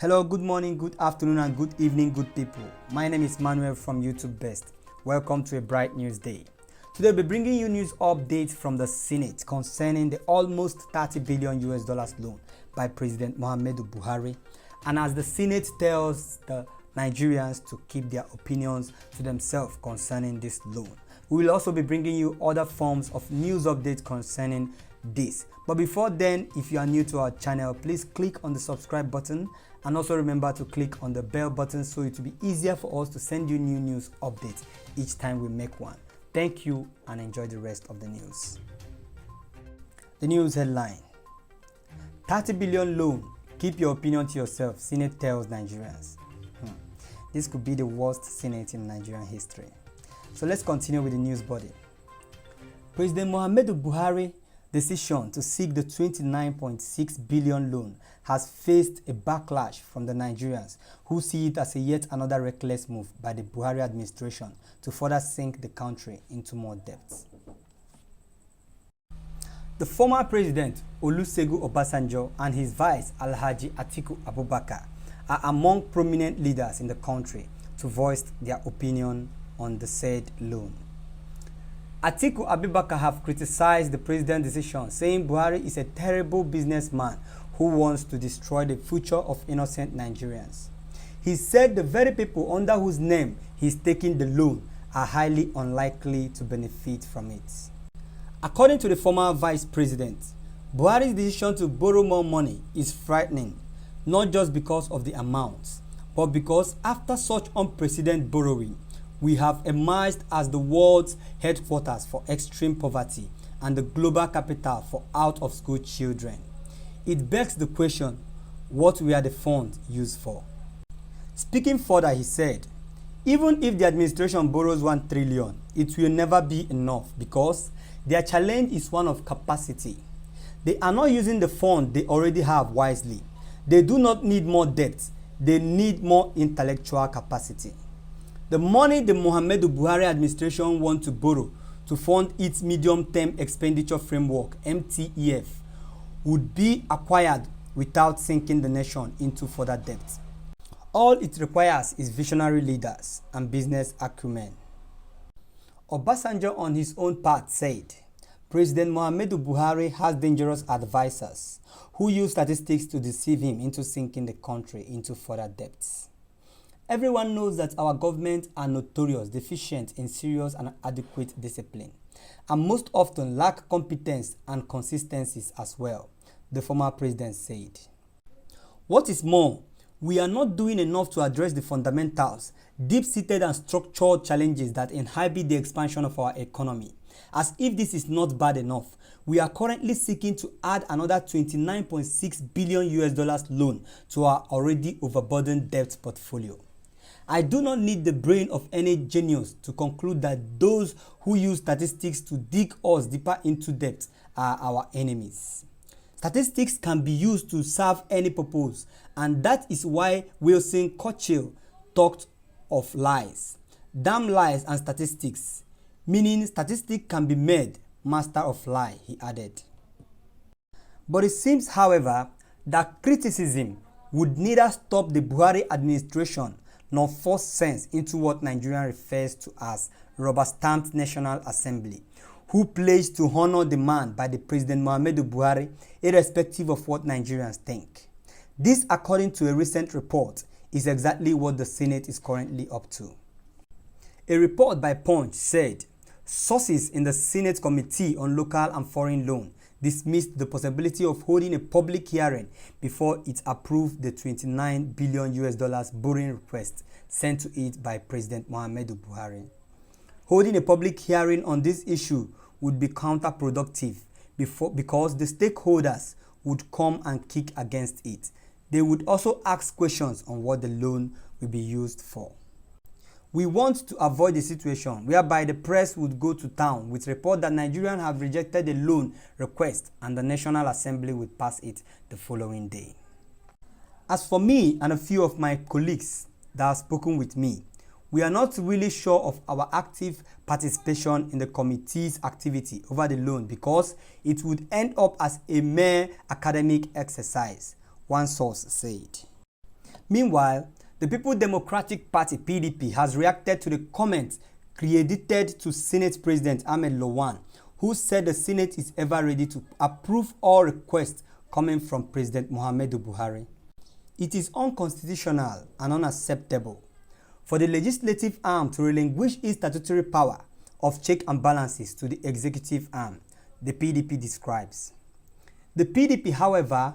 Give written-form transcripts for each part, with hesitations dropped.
Hello, good morning, good afternoon, and good evening, good people. My name is Manuel from YouTube Best. Welcome to a bright news day. Today we'll be bringing you news updates from the Senate concerning the almost $30 billion loan by President Muhammadu Buhari. And as the Senate tells the Nigerians to keep their opinions to themselves concerning this loan. We will also be bringing you other forms of news updates concerning this. But before then, if you are new to our channel, please click on the subscribe button and also remember to click on the bell button so it will be easier for us to send you new news updates each time we make one. Thank you and enjoy the rest of the news. The news headline: 30 billion loan, keep your opinion to yourself, Senate tells Nigerians. This could be the worst Senate in Nigerian history. So let's continue with the news body. President Muhammadu Buhari decision to seek the 29.6 billion loan has faced a backlash from the Nigerians who see it as a yet another reckless move by the Buhari administration to further sink the country into more debts. The former president Olusegun Obasanjo and his vice Alhaji Atiku Abubakar are among prominent leaders in the country to voice their opinion on the said loan. Atiku Abubakar have criticized the president's decision, saying Buhari is a terrible businessman who wants to destroy the future of innocent Nigerians. He said the very people under whose name he is taking the loan are highly unlikely to benefit from it. According to the former vice president, Buhari's decision to borrow more money is frightening, not just because of the amounts, but because after such unprecedented borrowing, we have emerged as the world's headquarters for extreme poverty and the global capital for out-of-school children. It begs the question, what were the funds used for? Speaking further, he said, even if the administration borrows 1 trillion, it will never be enough because their challenge is one of capacity. They are not using the fund they already have wisely. They do not need more debt. They need more intellectual capacity. The money the Muhammadu Buhari administration wants to borrow to fund its medium-term expenditure framework, MTEF, would be acquired without sinking the nation into further debt. All it requires is visionary leaders and business acumen. Obasanjo on his own part said, President Muhammadu Buhari has dangerous advisors who use statistics to deceive him into sinking the country into further debts. Everyone knows that our government are notorious deficient in serious and adequate discipline, and most often lack competence and consistencies as well, the former president said. What is more, we are not doing enough to address the fundamentals, deep-seated and structural challenges that inhibit the expansion of our economy. As if this is not bad enough, we are currently seeking to add another $29.6 billion loan to our already overburdened debt portfolio. I do not need the brain of any genius to conclude that those who use statistics to dig us deeper into debt are our enemies. Statistics can be used to serve any purpose, and that is why Wilson Churchill talked of lies. Damn lies and statistics, meaning statistics can be made master of lie, he added. But it seems, however, that criticism would neither stop the Buhari administration nor force sense into what Nigeria refers to as rubber-stamped National Assembly, who pledged to honor the man by the President Muhammadu Buhari, irrespective of what Nigerians think. This, according to a recent report, is exactly what the Senate is currently up to. A report by Punch said, sources in the Senate Committee on Local and Foreign Loan dismissed the possibility of holding a public hearing before it approved the $29 billion borrowing request sent to it by President Muhammadu Buhari. Holding a public hearing on this issue would be counterproductive because the stakeholders would come and kick against it. They would also ask questions on what the loan will be used for. We want to avoid a situation whereby the press would go to town with report that Nigerians have rejected the loan request and the National Assembly would pass it the following day. As for me and a few of my colleagues that have spoken with me, we are not really sure of our active participation in the committee's activity over the loan because it would end up as a mere academic exercise, one source said. Meanwhile, the People Democratic Party (PDP) has reacted to the comments credited to Senate President Ahmed Lawan, who said the Senate is ever ready to approve all requests coming from President Muhammadu Buhari. It is unconstitutional and unacceptable for the legislative arm to relinquish its statutory power of check and balances to the executive arm, the PDP describes. The PDP, however,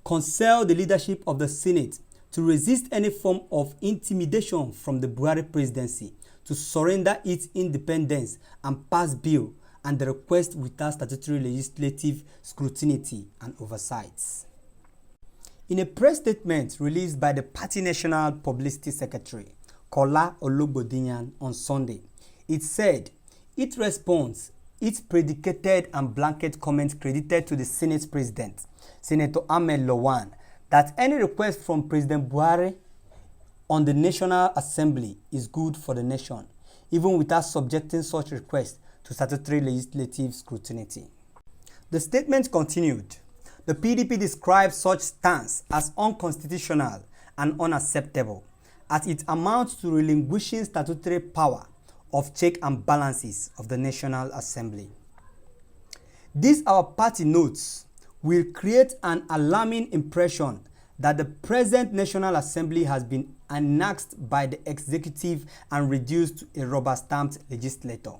counselled the leadership of the Senate to resist any form of intimidation from the Buhari presidency, to surrender its independence and pass bill and the request without statutory legislative scrutiny and oversights. In a press statement released by the party National Publicity Secretary, Kola Ologbodiyan, on Sunday, it said its response, its predicated and blanket comments credited to the Senate President, Senator Ahmed Lawan, that any request from President Buhari on the National Assembly is good for the nation, even without subjecting such requests to statutory legislative scrutiny. The statement continued. The PDP describes such stance as unconstitutional and unacceptable, as it amounts to relinquishing statutory power of check and balances of the National Assembly. This, our party notes, will create an alarming impression that the present National Assembly has been annexed by the executive and reduced to a rubber-stamped legislator.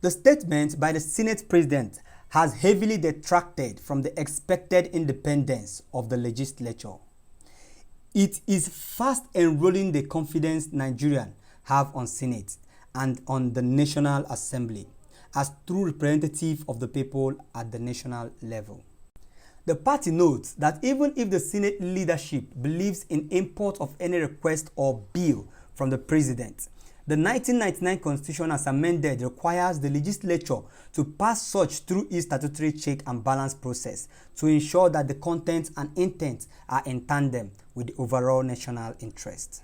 The statement by the Senate President has heavily detracted from the expected independence of the legislature. It is fast eroding the confidence Nigerians have on Senate and on the National Assembly as true representative of the people at the national level. The party notes that even if the Senate leadership believes in import of any request or bill from the President, the 1999 Constitution as amended requires the legislature to pass such through its statutory check and balance process to ensure that the content and intent are in tandem with the overall national interest.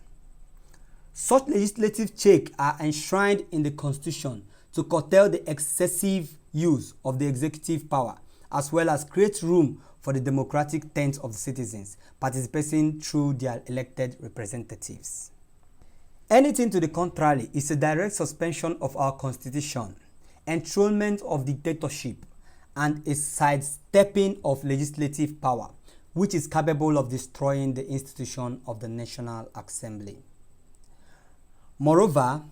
Such legislative checks are enshrined in the Constitution to curtail the excessive use of the executive power, as well as create room for the democratic intent of the citizens participating through their elected representatives. Anything to the contrary is a direct suspension of our Constitution, enthronement of dictatorship, and a sidestepping of legislative power, which is capable of destroying the institution of the National Assembly. Moreover,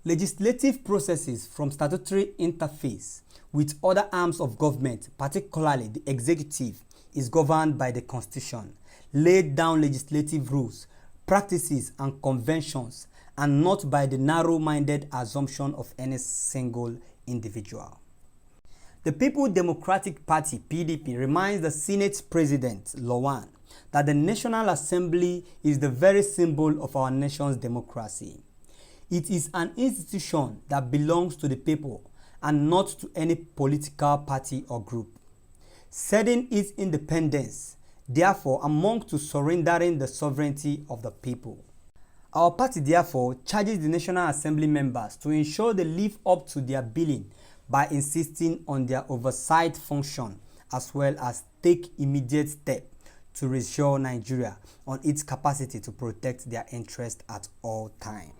legislative processes from statutory interface with other arms of government, particularly the executive, is governed by the Constitution, laid down legislative rules, practices, and conventions, and not by the narrow-minded assumption of any single individual. The People Democratic Party (PDP) reminds the Senate President Lawan that the National Assembly is the very symbol of our nation's democracy. It is an institution that belongs to the people and not to any political party or group. Ceding its independence, therefore, amounts to surrendering the sovereignty of the people. Our party, therefore, charges the National Assembly members to ensure they live up to their billing by insisting on their oversight function, as well as take immediate steps to reassure Nigeria on its capacity to protect their interests at all times.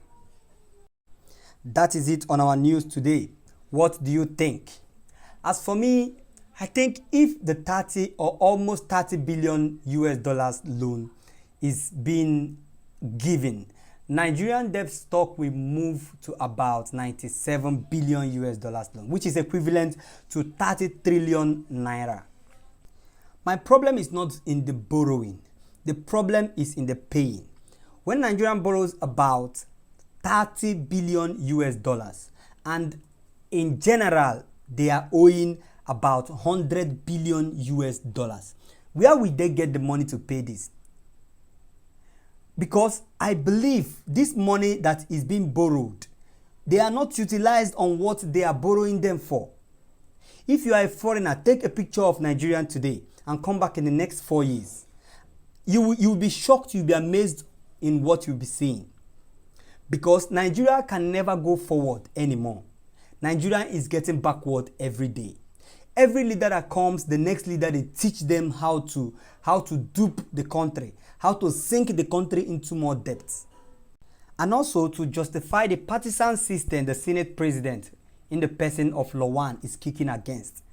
That is it on our news today. What do you think? As for me, I think if the 30 or almost 30 billion US dollars loan is being given, Nigerian debt stock will move to about 97 billion US dollars loan, which is equivalent to 30 trillion naira. My problem is not in the borrowing. The problem is in the paying. When Nigerian borrows about 30 billion US dollars and in general they are owing about 100 billion US dollars, where will they get the money to pay this? Because I believe this money that is being borrowed, they are not utilized on what they are borrowing them for. If you are a foreigner, take a picture of Nigeria today and come back in the next 4 years. You will be shocked, you'll be amazed in what you'll be seeing. Because Nigeria can never go forward anymore. Nigeria is getting backward every day. Every leader that comes, the next leader, they teach them how to dupe the country, how to sink the country into more debt. And also to justify the partisan system the Senate president in the person of Lawan is kicking against.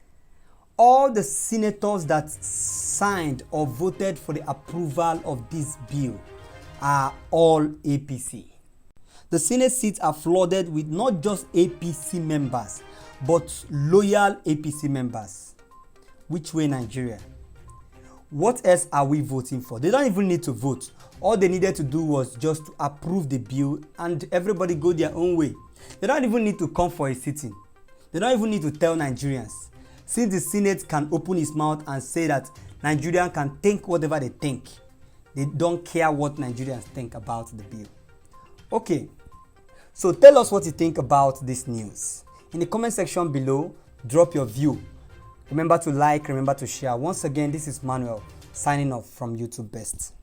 All the senators that signed or voted for the approval of this bill are all APC. The Senate seats are flooded with not just APC members, but loyal APC members. Which way, Nigeria? What else are we voting for? They don't even need to vote. All they needed to do was just to approve the bill and everybody go their own way. They don't even need to come for a sitting. They don't even need to tell Nigerians. Since the Senate can open its mouth and say that Nigerians can think whatever they think, they don't care what Nigerians think about the bill. Okay, so tell us what you think about this news. In the comment section below, drop your view. Remember to like, remember to share. Once again, this is Manuel signing off from YouTube Best.